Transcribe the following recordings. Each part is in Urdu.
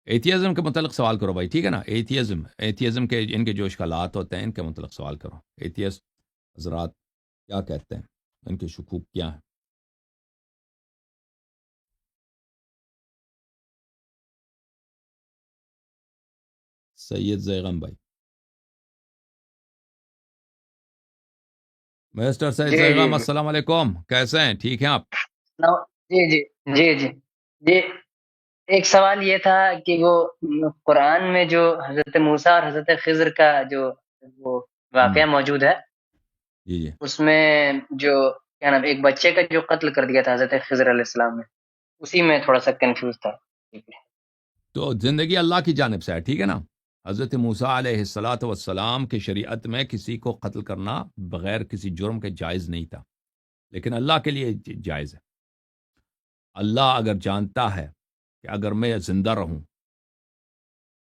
ایتھیزم کے متعلق سوال کرو بھائی، ٹھیک ہے نا؟ ایتھیزم کے ان کے جو اشکالات ہوتے ہیں ان کے متعلق سوال کرو. ایتھیس حضرات کیا کہتے ہیں، ان کے شکوک کیا ہیں؟ سید زیغم بھائی، مسٹر سید جی جی زیغم جی السلام علیکم، کیسے ہیں؟ ٹھیک ہیں آپ؟ جی جی جی جی جی ایک سوال یہ تھا کہ وہ قرآن میں جو حضرت موسیٰ اور حضرت خضر کا جو وہ واقعہ موجود ہے، جی جی. اس میں جو کیا نام ایک بچے کا جو قتل کر دیا تھا حضرت خضر علیہ السلام نے، اسی میں تھوڑا سا کنفیوز تھا. تو زندگی اللہ کی جانب سے ہے، ٹھیک ہے نا؟ حضرت موسیٰ علیہ الصلاۃ والسلام کی شریعت میں کسی کو قتل کرنا بغیر کسی جرم کے جائز نہیں تھا، لیکن اللہ کے لیے جائز ہے. اللہ اگر جانتا ہے کہ اگر میں زندہ رہوں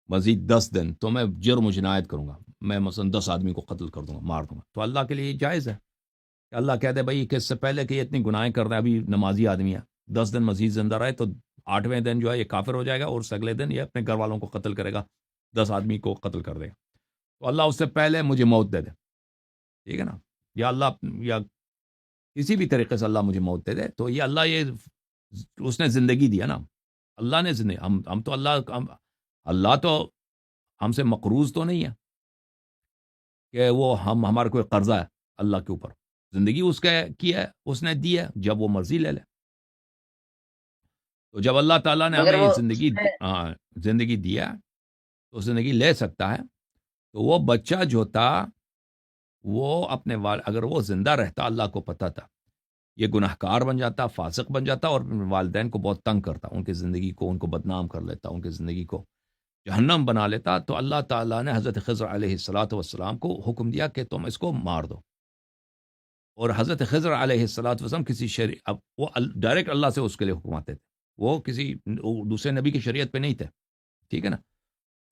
مزید 10 دن تو میں جرم و جنایت کروں گا، میں مثلا 10 آدمی کو قتل کر دوں گا، مار دوں گا، تو اللہ کے لیے جائز ہے کہ اللہ کہتے بھائی کہ اس سے پہلے کہ یہ اتنی گناہیں کر رہا ہے، ابھی نمازی آدمی ہے، 10 دن مزید زندہ رہے تو 8ویں دن جو ہے یہ کافر ہو جائے گا، اور اگلے دن یہ اپنے گھر والوں کو قتل کرے گا، 10 آدمی کو قتل کر دے گا، تو اللہ اس سے پہلے مجھے موت دے دے، ٹھیک ہے نا؟ یا اللہ یا کسی بھی طریقے سے اللہ مجھے موت دے دے، تو یہ اللہ یہ اس نے زندگی دیا نا، اللہ نے زندگی، ہم تو اللہ تو ہم سے مقروض تو نہیں ہے کہ وہ ہمارا کوئی قرضہ ہے اللہ کے اوپر. زندگی اس کا کی ہے، اس نے دی ہے، جب وہ مرضی لے لے. تو جب اللہ تعالیٰ نے مگر ہمیں یہ وہ اس زندگی میں زندگی دیا تو زندگی لے سکتا ہے. تو وہ بچہ جو تھا وہ اپنے اگر وہ زندہ رہتا، اللہ کو پتہ تھا یہ گناہ کار بن جاتا، فاسق بن جاتا، اور والدین کو بہت تنگ کرتا، ان کی زندگی کو ان کو بدنام کر لیتا، ان کی زندگی کو جہنم بنا لیتا. تو اللہ تعالیٰ نے حضرت خضر علیہ الصلاۃ والسلام کو حکم دیا کہ تم اس کو مار دو. اور حضرت خضر علیہ الصلاۃ والسلام کسی اب وہ ڈائریکٹ اللہ سے اس کے لیے حکم آتے تھے، وہ کسی دوسرے نبی کی شریعت پہ نہیں تھے، ٹھیک ہے نا؟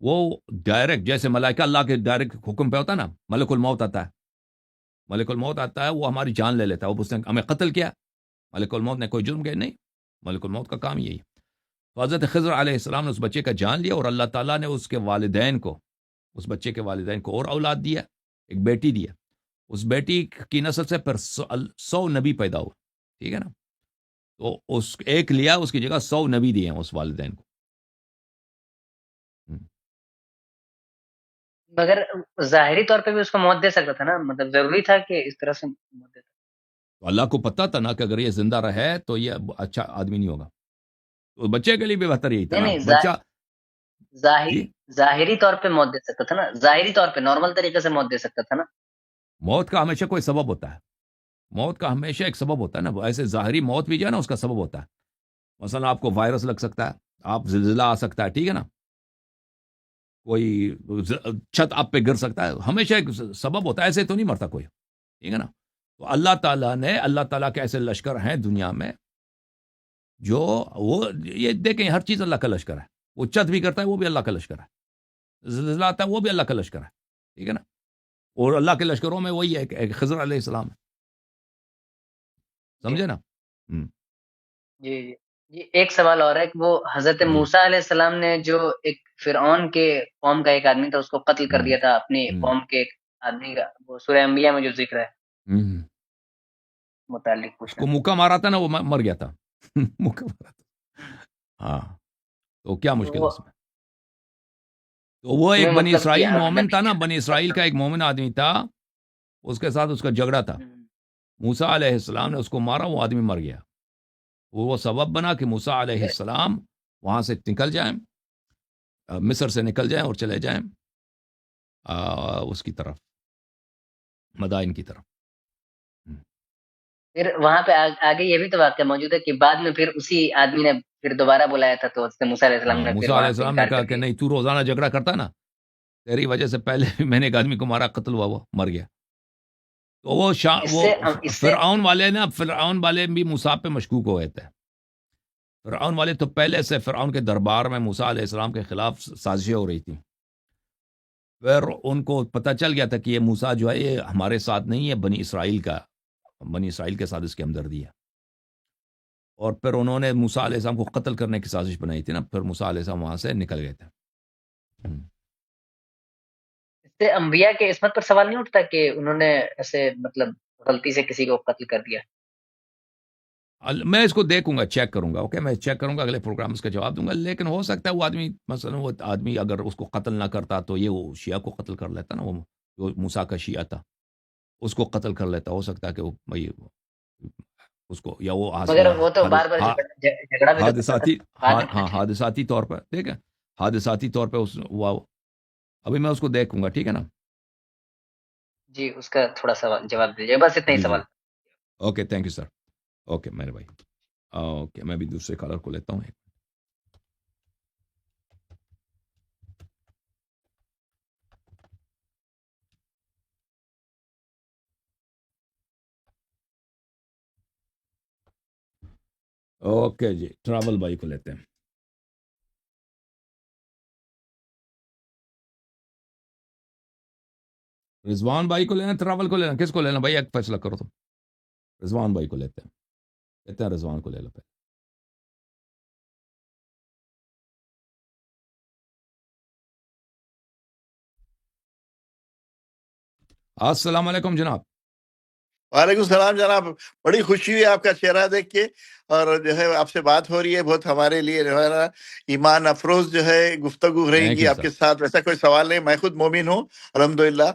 وہ ڈائریکٹ جیسے ملائکہ اللہ کے ڈائریکٹ حکم پہ ہوتا نا، ملک الموت آتا ہے، ملک الموت آتا ہے، وہ ہماری جان لے لیتا ہے، وہ اس نے ہمیں قتل کیا، ملک الموت نے کوئی جرم کیا نہیں، ملک الموت کا کام یہی ہے. تو حضرت خضر علیہ السلام نے اس بچے کا جان لیا، اور اللہ تعالیٰ نے اس کے والدین کو، اس بچے کے والدین کو اور اولاد دیا، ایک بیٹی دیا. اس بیٹی کی نسل سے پھر 100 نبی پیدا ہوا، ٹھیک ہے نا؟ تو اس ایک لیا، اس کی جگہ 100 نبی دیے ہیں اس والدین کو. مگر ظاہری طور پہ بھی اس کو موت دے سکتا تھا نا، مطلب ضروری تھا کہ اس طرح سے موت دیتا. تو اللہ کو پتا تھا نا کہ اگر یہ زندہ رہے تو یہ اچھا آدمی نہیں ہوگا، تو بچے کے لیے بھی بہتر یہی تھا نہیں نا نہیں بچہ. ظاہری جی، ظاہری طور پہ موت دے سکتا تھا نا، ظاہری طور پہ نارمل طریقے سے موت دے سکتا تھا نا. موت کا ہمیشہ کوئی سبب ہوتا ہے، موت کا ہمیشہ ایک سبب ہوتا ہے نا، ایسے ظاہری موت بھی جو ہے نا اس کا سبب ہوتا ہے. مثلا آپ کو وائرس لگ سکتا ہے، آپ زلزلہ آ سکتا ہے، ٹھیک ہے نا؟ کوئی چھت آپ پہ گر سکتا ہے، ہمیشہ ایک سبب ہوتا ہے، ایسے تو نہیں مرتا کوئی، ٹھیک ہے نا؟ تو اللہ تعالیٰ کے ایسے لشکر ہیں دنیا میں جو وہ یہ دیکھیں ہر چیز اللہ کا لشکر ہے، وہ چھت بھی کرتا ہے وہ بھی اللہ کا لشکر ہے، زلزلہ آتا ہے وہ بھی اللہ کا لشکر ہے، ٹھیک ہے نا؟ اور اللہ کے لشکروں میں وہی ہے ایک خضر علیہ السلام ہے، جی سمجھے نا؟ جی جی جی ایک سوال اور ہے کہ وہ حضرت جی. موسیٰ علیہ السلام نے جو ایک فرعون کے قوم کا ایک آدمی تھا، اس کو قتل کر ہوں، دیا تھا اپنی ہوں، قوم کے ایک آدمی کا، وہ سورہ انبیاء میں جو ذکر ہے ہوں. متعلق اس پوچھنا کو تھا. مکہ مارا تھا نا، وہ مر گیا تھا. مکہ مارا تھا، ہاں. تو کیا تو مشکل ہے وہ اس میں؟ تو وہ اس میں ایک بنی مطلب کہ اسرائیل مومن نبی تھا نا، کے بنی اسرائیل کا ایک مومن آدمی تھا، اس کے ساتھ اس کا جھگڑا تھا، موسیٰ علیہ السلام نے اس کو مارا، وہ آدمی مر گیا. وہ سبب بنا کہ موسیٰ علیہ السلام وہاں سے نکل جائیں، مصر سے نکل جائیں اور چلے جائیں اس کی طرف، مدائن کی طرف. پھر وہاں پہ آگے یہ بھی تو واقعہ موجود ہے کہ بعد میں پھر اسی آدمی نے پھر دوبارہ بلایا تھا، تو حضرت موسیٰ علیہ السلام ہاں، نے پھر موسیٰ علیہ وہاں سے السلام نے انکار کہا کر کہ دیا. نہیں، تو روزانہ جھگڑا کرتا نا، تیری وجہ سے پہلے بھی میں نے ایک آدمی کو مارا، قتل ہوا، وہ مر گیا. تو اس وہ سے اس سے فرعون والے بھی موسیٰ پہ مشکوک ہو گئے تھے. فرعون والے تو پہلے سے فرعون کے دربار میں موسیٰ علیہ السلام کے خلاف سازشیں ہو رہی تھیں. پھر ان کو پتہ چل گیا تھا کہ یہ موسیٰ جو ہے یہ ہمارے ساتھ نہیں ہے، بنی اسرائیل کے ساتھ اس کی ہمدردی ہے. اور پھر انہوں نے موسیٰ علیہ السلام کو قتل کرنے کی سازش بنائی تھی نا، پھر موسیٰ علیہ السلام وہاں سے نکل گئے تھے. اس سے انبیاء کے عصمت پر سوال نہیں اٹھتا کہ انہوں نے ایسے مطلب غلطی سے کسی کو قتل کر دیا؟ میں اس کو دیکھوں گا، چیک کروں گا. اوکے، میں چیک کروں گا، اگلے پروگرام اس کا جواب دوں گا. لیکن ہو سکتا ہے وہ آدمی، مثلا وہ آدمی اگر اس کو قتل نہ کرتا تو یہ وہ شیعہ کو قتل کر لیتا نا، وہ موسیٰ کا شیعہ تھا، اس کو قتل کر لیتا. ہو سکتا ہے کہ وہ اس کو، یا وہ مگر وہ تو بار بار جھگڑا بھی حادثاتی، بعد میں ہاں حادثاتی طور پر، ٹھیک ہے، حادثاتی طور پہ ابھی میں اس کو دیکھوں گا، ٹھیک ہے نا. جی اس کا تھوڑا سوال جواب دیجیے، بس اتنا ہی سوال. Okay, thank you sir. Okay میرے بھائی. اوکے، میں بھی دوسرے کالر کو لیتا ہوں. اوکے جی، ٹراول بھائی کو لیتے ہیں. رضوان بھائی کو لینا، ٹراول کو لینا، کس کو لینا بھائی؟ ایک فیصلہ کرو تم. رضوان بھائی کو لیتے ہیں، کہتے ہیں رضوان کو لے لو پہلے. السلام علیکم جناب. وعلیکم السلام جناب، بڑی خوشی ہوئی آپ کا چہرہ دیکھ کے، اور جو ہے آپ سے بات ہو رہی ہے، بہت ہمارے لیے جو ہے نا ایمان افروز جو ہے گفتگو رہے گی آپ کے ساتھ. ویسا کوئی سوال نہیں، میں خود مومن ہوں الحمدللہ.